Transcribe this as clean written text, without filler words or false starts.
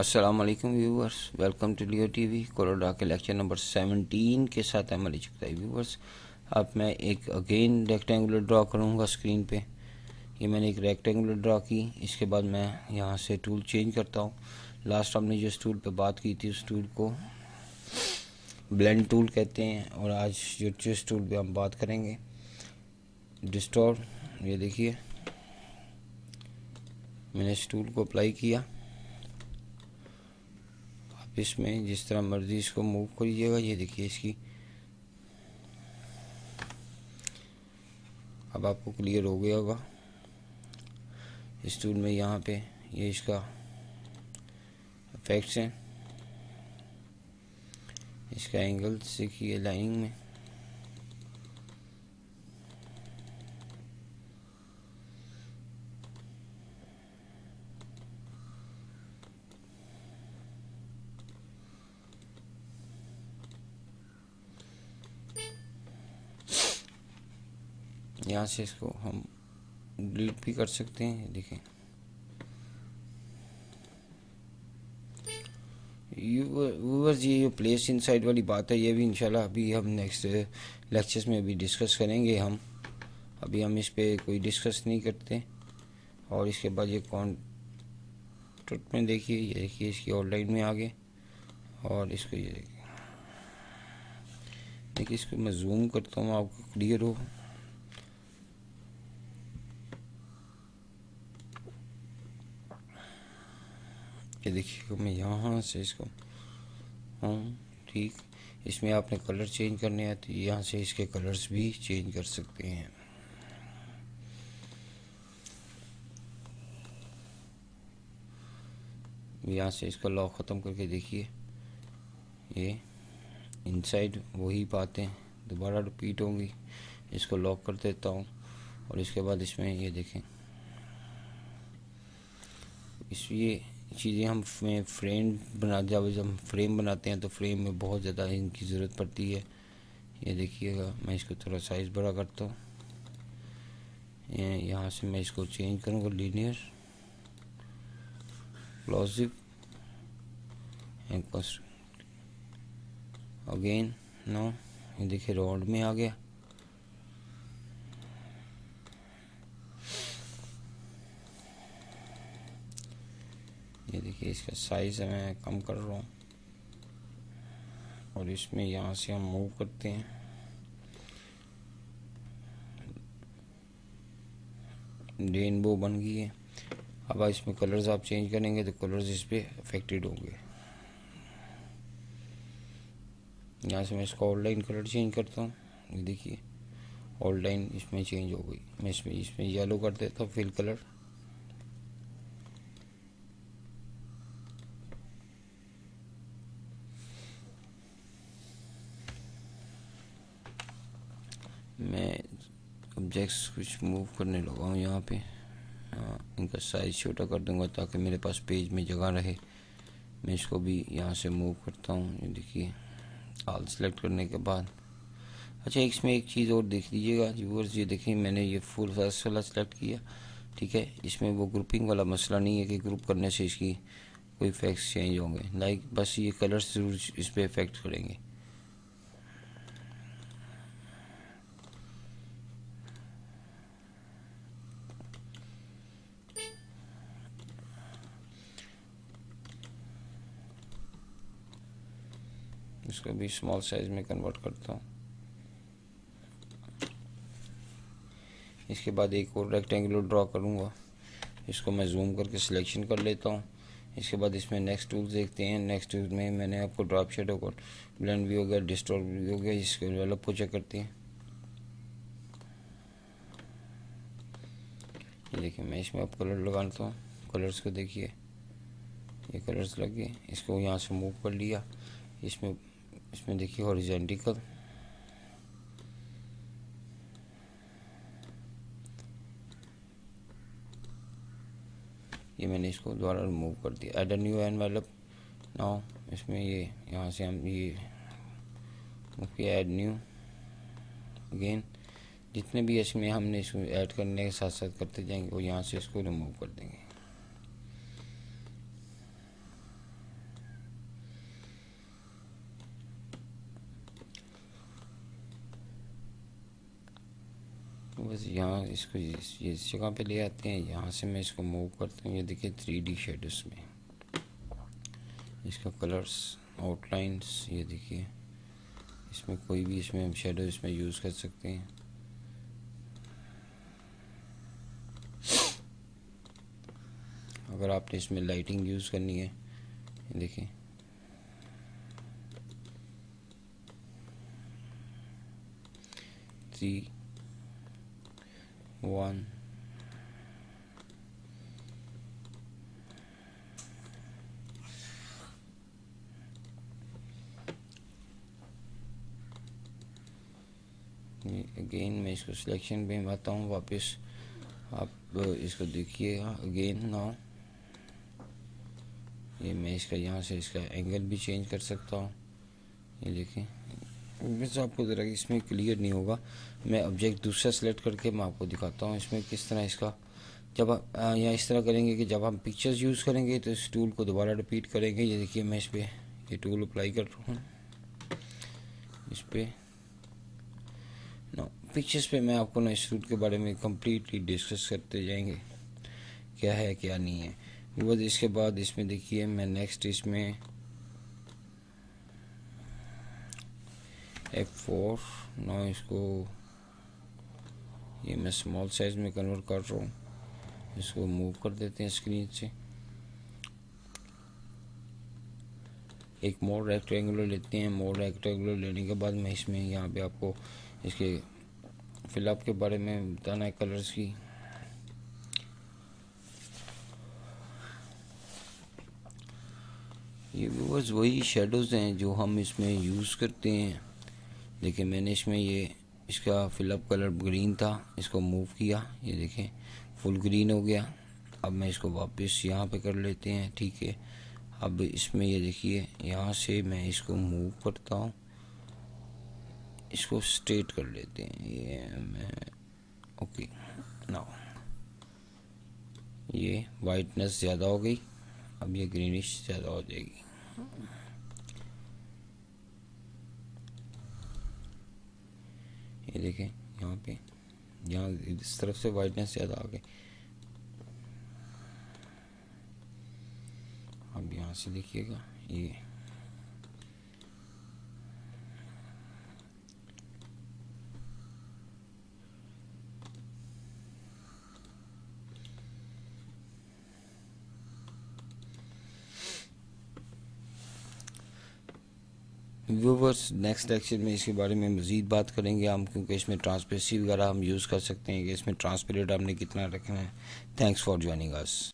अस्सलामुअलैकुम viewers, welcome to Leo TV. CorelDRAW के lecture number 17 के साथ अमल चुका है व्यूवर्स। अब मैं एक अगेन रेक्टेंगुलर ड्रॉ करूँगा स्क्रीन पे। ये मैंने एक रेक्टेंगुलर ड्रॉ की। इसके बाद मैं यहाँ से टूल चेंज करता हूँ। लास्ट हमने जिस टूल पे बात की थी उस टूल को ब्लेंड टूल कहते हैं, और आज जिस टूल पे हम बात करेंगे डिस्टॉर्ट। ये देखिए मैंने इस टूल को अप्लाई किया। आप इसमें जिस तरह मर्जी इसको मूव करिएगा। ये देखिए इसकी, अब आपको क्लियर हो गया होगा। इस टूल में यहाँ पे ये इसका इफेक्ट्स हैं, इसका एंगल सीखिए लाइनिंग में। यहाँ से इसको हम डिलीट भी कर सकते हैं। देखें व्यूअर्स, ये प्लेस इनसाइड वाली बात है, ये भी इंशाल्लाह अभी हम नेक्स्ट लेक्चर्स में भी डिस्कस करेंगे। अभी हम इस पे कोई डिस्कस नहीं करते। और इसके बाद ये कॉन्ट्रैक्ट में देखिए, ये देखिए इसकी आउटलाइन में आ गए। और इसको ये देखिए इसको मैं जूम करता हूँ आपको क्लियर हो। ये देखिए मैं यहाँ से इसको ठीक, इसमें आपने कलर चेंज करने हैं तो यहाँ से इसके कलर्स भी चेंज कर सकते हैं। यहाँ से इसका लॉक ख़त्म करके देखिए, ये इनसाइड वही बातें दोबारा रिपीट होंगी। इसको लॉक कर देता हूँ और इसके बाद इसमें ये देखें, ये चीज़ें हम फ्रेम जब हम फ्रेम बनाते हैं तो फ्रेम में बहुत ज़्यादा इनकी ज़रूरत पड़ती है। ये देखिएगा मैं इसको थोड़ा साइज़ बड़ा करता हूँ। यहाँ से मैं इसको चेंज करूँगा लीनियर क्लोजिव एंड अगेन नो। ये देखिए राउंड में आ गया। ये देखिए इसका साइज़ मैं कम कर रहा हूँ और इसमें यहाँ से हम मूव करते हैं। रेनबो बन गई है। अब इसमें कलर्स आप चेंज करेंगे तो कलर्स इस पर अफेक्टेड होंगे। यहाँ से मैं इसका आउटलाइन कलर चेंज करता हूँ। ये देखिए आउटलाइन इसमें चेंज हो गई। मैं इसमें येलो कर देता हूँ फिल कलर। मैं ऑब्जेक्ट्स कुछ मूव करने लगा हूँ यहाँ पे। इनका साइज़ छोटा कर दूँगा ताकि मेरे पास पेज में जगह रहे। मैं इसको भी यहाँ से मूव करता हूँ। ये देखिए ऑल सेलेक्ट करने के बाद, अच्छा इसमें एक चीज़ और देख लीजिएगा व्यूअर्स। ये देखिए मैंने ये फुल फर्स्ट वाला सेलेक्ट किया, ठीक है। इसमें वो ग्रुपिंग वाला मसला नहीं है कि ग्रुप करने से इसकी कोई इफेक्ट्स चेंज होंगे, लाइक बस ये कलर्स ज़रूर इस पर इफेक्ट करेंगे। इसको भी स्मॉल साइज में कन्वर्ट करता हूँ। इसके बाद एक और रेक्टेंगुलर ड्रॉ करूँगा। इसको मैं जूम करके सिलेक्शन कर लेता हूँ। इसके बाद इसमें नेक्स्ट टूल्स देखते हैं। नेक्स्ट टूल में मैंने आपको ड्रॉप शेडो को ब्लेंड भी हो गया, डिस्टॉर्ट भी हो गया। इसको डेवलप को चेक करते हैं। ये देखिए मैं इसमें अब कलर लगाता हूँ। कलर्स को देखिए, ये कलर्स लग गए। इसको यहाँ से मूव कर लिया। इसमें देखिए हॉरिजॉन्टल, ये मैंने इसको दोबारा रिमूव कर दिया। Add a new envelope now. इसमें ये यहाँ से हम ये ऐड न्यू अगेन। जितने भी इसमें हमने इसको ऐड करने के साथ साथ करते जाएंगे वो यहाँ से इसको रिमूव कर देंगे। बस यहाँ इसको ये इस जगह पे ले आते हैं, यहाँ से मैं इसको मूव करता हूँ। ये देखिए 3D शेडोज में इसका कलर्स, आउटलाइंस, ये देखिए इसमें कोई भी इसमें हम शेडो इसमें यूज़ कर सकते हैं। अगर आपने इसमें लाइटिंग यूज़ करनी है, देखिए 3, 1, अगेन मैं इसको सिलेक्शन पे आता हूँ वापस। आप इसको देखिएगा अगेन नाउ, ये मैं इसका यहाँ से इसका एंगल भी चेंज कर सकता हूँ। ये देखिए वैसे आपको ज़रा इसमें क्लियर नहीं होगा, मैं ऑब्जेक्ट दूसरा सेलेक्ट करके मैं आपको दिखाता हूँ इसमें किस तरह इसका। जब आप यहाँ इस तरह करेंगे कि जब हम पिक्चर्स यूज़ करेंगे तो इस टूल को दोबारा रिपीट करेंगे। ये देखिए मैं इस पर ये टूल अप्लाई कर रहा हूँ इस पर ना पिक्चर्स पे। मैं आपको ना इस टूल के बारे में कम्प्लीटली डिस्कस करते जाएंगे क्या है क्या नहीं है। वो इसके बाद इसमें देखिए मैं नेक्स्ट इसमें F4 ना इसको ये मैं स्मॉल साइज में कन्वर्ट कर रहा हूँ। इसको मूव कर देते हैं स्क्रीन से। एक मोर रेक्टेंगुलर लेते हैं। मोर रेक्टेंगुलर लेने के बाद मैं इसमें यहाँ पे आपको इसके फिलअप के बारे में बताना है, कलर्स की। ये बस वही शेडोज़ हैं जो हम इसमें यूज़ करते हैं। देखिए मैंने इसमें ये इसका फिलअप कलर ग्रीन था, इसको मूव किया, ये देखें फुल ग्रीन हो गया। अब मैं इसको वापस यहाँ पे कर लेते हैं, ठीक है। अब इसमें ये देखिए यहाँ से मैं इसको मूव करता हूँ, इसको स्ट्रेट कर लेते हैं। ये मैं ओके नाउ ये वाइटनेस ज़्यादा हो गई, अब ये ग्रीनिश ज़्यादा हो जाएगी। ये देखें यहाँ पे यहाँ इस तरफ से वाइटनेस ज़्यादा आ गई। अब यहाँ से देखिएगा ये व्यूवर्स नेक्स्ट लेक्चर में इसके बारे में मज़ीद बात करेंगे हम, क्योंकि इसमें ट्रांसपेरेंसी वगैरह हम यूज़ कर सकते हैं कि इसमें ट्रांसपेरेंट हमने कितना रखना है। Thanks for joining us.